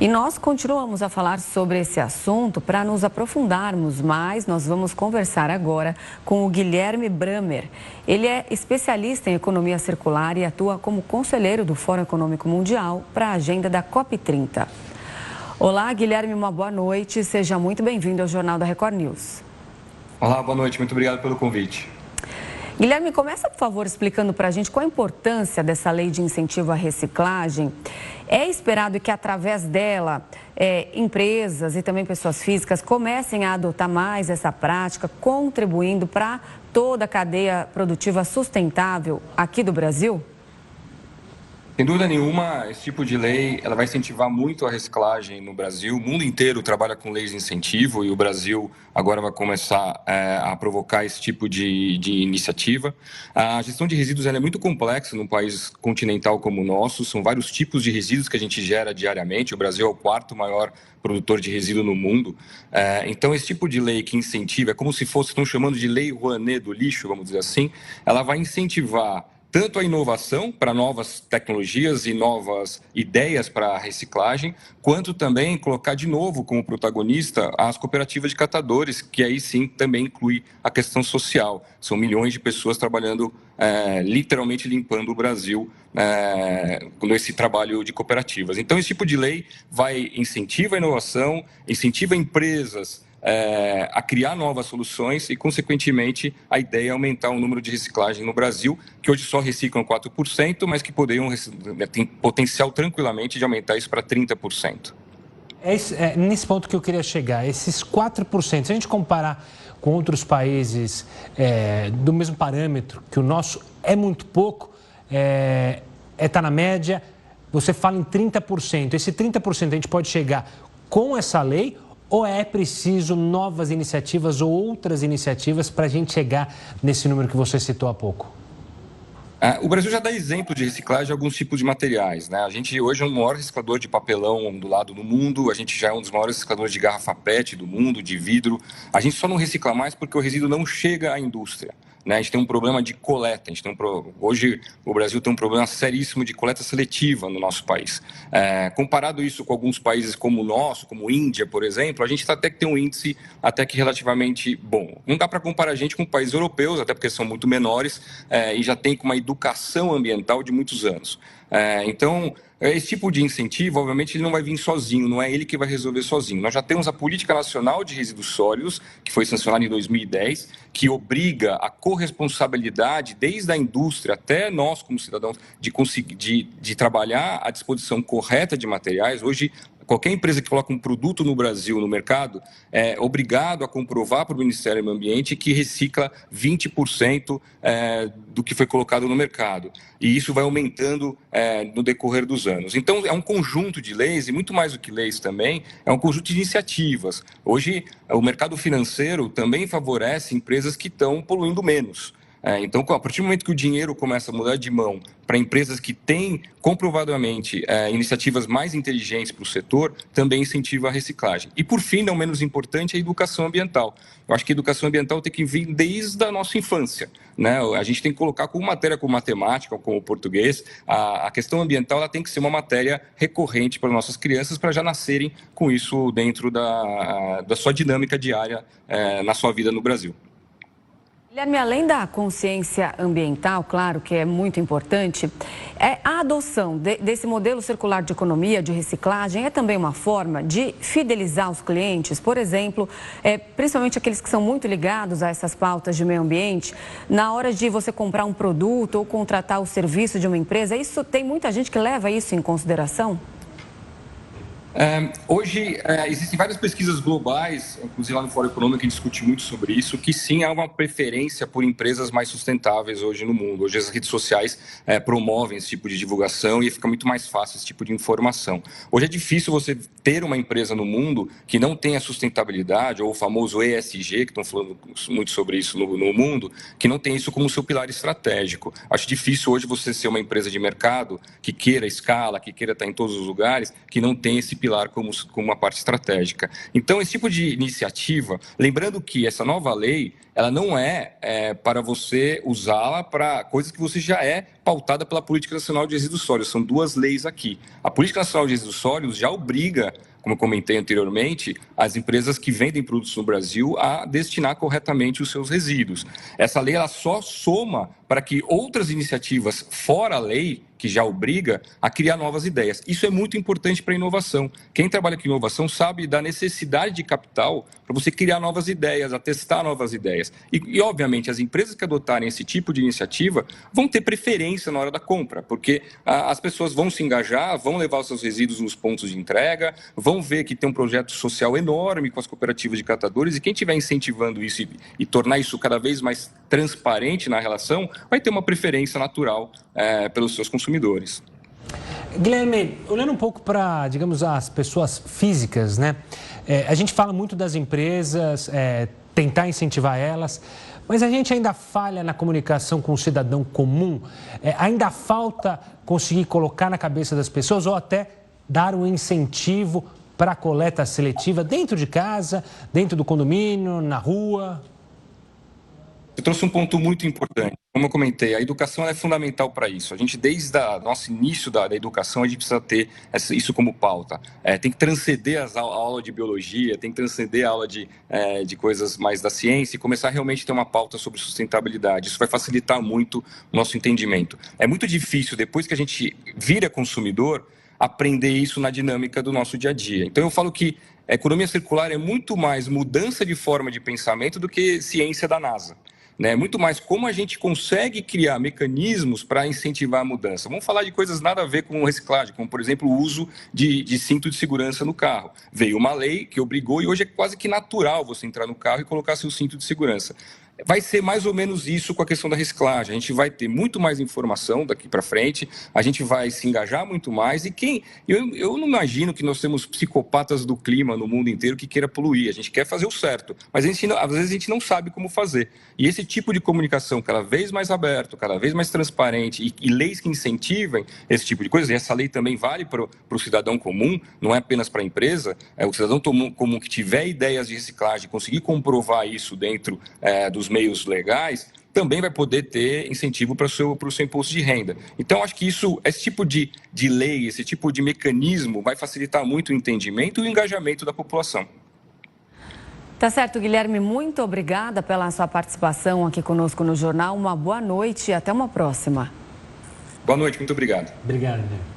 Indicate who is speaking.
Speaker 1: E nós continuamos a falar sobre esse assunto. Para nos aprofundarmos mais, nós vamos conversar agora com o Guilherme Bramer. Ele é especialista em economia circular e atua como conselheiro do Fórum Econômico Mundial para a agenda da COP30. Olá, Guilherme, uma boa noite. Seja muito bem-vindo ao Jornal da Record News.
Speaker 2: Olá, boa noite. Muito obrigado pelo convite.
Speaker 1: Guilherme, começa, por favor, explicando para a gente qual a importância dessa lei de incentivo à reciclagem. É esperado que, através dela, empresas e também pessoas físicas comecem a adotar mais essa prática, contribuindo para toda a cadeia produtiva sustentável aqui do Brasil?
Speaker 2: Sem dúvida nenhuma, esse tipo de lei ela vai incentivar muito a reciclagem no Brasil. O mundo inteiro trabalha com leis de incentivo e o Brasil agora vai começar a provocar esse tipo de iniciativa. A gestão de resíduos ela é muito complexa num país continental como o nosso. São vários tipos de resíduos que a gente gera diariamente. O Brasil é o quarto maior produtor de resíduo no mundo. Então, esse tipo de lei que incentiva, é como se fosse, estão chamando de lei Rouanet do lixo, vamos dizer assim, ela vai incentivar tanto a inovação para novas tecnologias e novas ideias para a reciclagem, quanto também colocar de novo como protagonista as cooperativas de catadores, que aí sim também inclui a questão social. São milhões de pessoas trabalhando, literalmente limpando o Brasil com esse trabalho de cooperativas. Então, esse tipo de lei vai incentivar a inovação, incentiva empresas a criar novas soluções e, consequentemente, a ideia é aumentar o número de reciclagem no Brasil, que hoje só reciclam 4%, mas que tem potencial tranquilamente de aumentar isso para 30%.
Speaker 3: É nesse ponto que eu queria chegar. Esses 4%, se a gente comparar com outros países do mesmo parâmetro, que o nosso é muito pouco, está na média, você fala em 30%. Esse 30% a gente pode chegar com essa lei, ou é preciso novas iniciativas ou outras iniciativas para a gente chegar nesse número que você citou há pouco?
Speaker 2: O Brasil já dá exemplo de reciclagem de alguns tipos de materiais, né? A gente hoje é o maior reciclador de papelão ondulado no mundo, a gente já é um dos maiores recicladores de garrafa PET do mundo, de vidro. A gente só não recicla mais porque o resíduo não chega à indústria. A gente tem um problema de coleta. Hoje, o Brasil tem um problema seríssimo de coleta seletiva no nosso país. Comparado isso com alguns países como o nosso, como Índia, por exemplo, a gente até que tem um índice até que relativamente bom. Não dá para comparar a gente com países europeus, até porque são muito menores e já tem uma educação ambiental de muitos anos. Então, esse tipo de incentivo, obviamente, ele não vai vir sozinho, não é ele que vai resolver sozinho. Nós já temos a Política Nacional de Resíduos Sólidos, que foi sancionada em 2010, que obriga a corresponsabilidade, desde a indústria até nós, como cidadãos, de trabalhar à disposição correta de materiais. Hoje, qualquer empresa que coloca um produto no Brasil, no mercado, é obrigado a comprovar para o Ministério do Meio Ambiente que recicla 20% do que foi colocado no mercado. E isso vai aumentando no decorrer dos anos. Então, é um conjunto de leis, e muito mais do que leis também, é um conjunto de iniciativas. Hoje, o mercado financeiro também favorece empresas que estão poluindo menos. Então, a partir do momento que o dinheiro começa a mudar de mão para empresas que têm comprovadamente iniciativas mais inteligentes para o setor, também incentiva a reciclagem. E, por fim, não menos importante, a educação ambiental. Eu acho que a educação ambiental tem que vir desde a nossa infância, né? A gente tem que colocar como matéria, como matemática, como português, a questão ambiental ela tem que ser uma matéria recorrente para nossas crianças, para já nascerem com isso dentro da sua dinâmica diária na sua vida no Brasil.
Speaker 1: Guilherme, além da consciência ambiental, claro que é muito importante, a adoção desse modelo circular de economia, de reciclagem, é também uma forma de fidelizar os clientes, por exemplo, principalmente aqueles que são muito ligados a essas pautas de meio ambiente, na hora de você comprar um produto ou contratar o serviço de uma empresa, tem muita gente que leva isso em consideração?
Speaker 2: Hoje, existem várias pesquisas globais, inclusive lá no Fórum Econômico, que discute muito sobre isso, que sim há uma preferência por empresas mais sustentáveis hoje no mundo. Hoje as redes sociais promovem esse tipo de divulgação e fica muito mais fácil esse tipo de informação. Hoje é difícil você ter uma empresa no mundo que não tenha sustentabilidade, ou o famoso ESG, que estão falando muito sobre isso no mundo, que não tem isso como seu pilar estratégico. Acho difícil hoje você ser uma empresa de mercado que queira escala, que queira estar em todos os lugares, que não tem esse pilar como uma parte estratégica. Então, esse tipo de iniciativa, lembrando que essa nova lei, ela não é para você usá-la para coisas que você já é pautada pela Política Nacional de Resíduos Sólidos. São duas leis aqui. A Política Nacional de Resíduos Sólidos já obriga, como eu comentei anteriormente, as empresas que vendem produtos no Brasil a destinar corretamente os seus resíduos. Essa lei ela só soma para que outras iniciativas fora a lei, que já obriga a criar novas ideias. Isso é muito importante para a inovação. Quem trabalha com inovação sabe da necessidade de capital para você criar novas ideias, a testar novas ideias. E, obviamente, as empresas que adotarem esse tipo de iniciativa vão ter preferência na hora da compra, porque as pessoas vão se engajar, vão levar os seus resíduos nos pontos de entrega, vão ver que tem um projeto social enorme com as cooperativas de catadores, e quem estiver incentivando isso e tornar isso cada vez mais transparente na relação, vai ter uma preferência natural pelos seus consumidores.
Speaker 3: Guilherme, olhando um pouco para, digamos, as pessoas físicas, né? A gente fala muito das empresas, tentar incentivar elas, mas a gente ainda falha na comunicação com o cidadão comum, ainda falta conseguir colocar na cabeça das pessoas ou até dar um incentivo para a coleta seletiva dentro de casa, dentro do condomínio, na rua.
Speaker 2: Você trouxe um ponto muito importante. Como eu comentei, a educação é fundamental para isso. A gente, desde o nosso início da educação, a gente precisa ter isso como pauta. Tem que transcender a aula de biologia, tem que transcender a aula de coisas mais da ciência e começar realmente a ter uma pauta sobre sustentabilidade. Isso vai facilitar muito o nosso entendimento. É muito difícil, depois que a gente vira consumidor, aprender isso na dinâmica do nosso dia a dia. Então, eu falo que a economia circular é muito mais mudança de forma de pensamento do que ciência da NASA. Muito mais como a gente consegue criar mecanismos para incentivar a mudança. Vamos falar de coisas nada a ver com reciclagem, como, por exemplo, o uso de cinto de segurança no carro. Veio uma lei que obrigou e hoje é quase que natural você entrar no carro e colocar seu cinto de segurança. Vai ser mais ou menos isso com a questão da reciclagem. A gente vai ter muito mais informação daqui para frente, a gente vai se engajar muito mais. Eu não imagino que nós temos psicopatas do clima no mundo inteiro que queira poluir. A gente quer fazer o certo, mas às vezes a gente não sabe como fazer. E esse tipo de comunicação cada vez mais aberto, cada vez mais transparente e leis que incentivem esse tipo de coisa, e essa lei também vale para o cidadão comum, não é apenas para a empresa, o cidadão comum que tiver ideias de reciclagem, conseguir comprovar isso dentro dos meios legais, também vai poder ter incentivo para o seu imposto de renda. Então, acho que esse tipo de lei, esse tipo de mecanismo vai facilitar muito o entendimento e o engajamento da população.
Speaker 1: Tá certo, Guilherme, muito obrigada pela sua participação aqui conosco no Jornal. Uma boa noite e até uma próxima.
Speaker 2: Boa noite, muito obrigado.
Speaker 3: Obrigado, Guilherme.